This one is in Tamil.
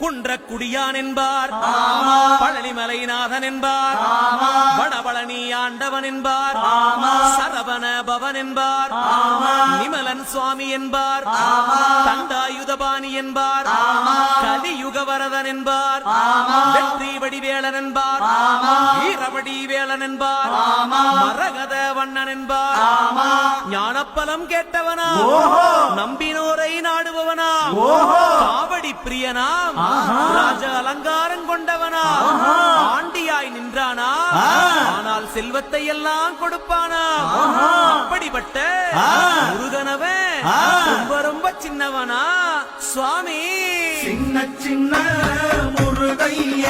குன்றக்குடியான் என்பார், பழனிமலைநாதன் என்பார், வடபழனி ஆண்டவன் என்பார், சரவண பவன் என்பார், நிமலன் சுவாமி என்பார், தண்டாயுதபாணி என்பார், கலியுக வரதன் என்பார், வெற்றி வடிவேலன் என்பார், வீரவடி வேலன் என்பார், மரகத வண்ணன் என்பார், ஞானப்பலம் கேட்டவனா, நம்பினோரை நாடுபவனா, காவடி பிரியனாம், ராஜ அலங்காரம் கொண்டவனா, ஆண்டியாய் நின்றானா, ஆனால் செல்வத்தை எல்லாம் கொடுப்பானா, அப்படிப்பட்ட முருகனவன் ரொம்ப ரொம்ப சின்னவனா சுவாமி. சின்ன சின்ன முருகைய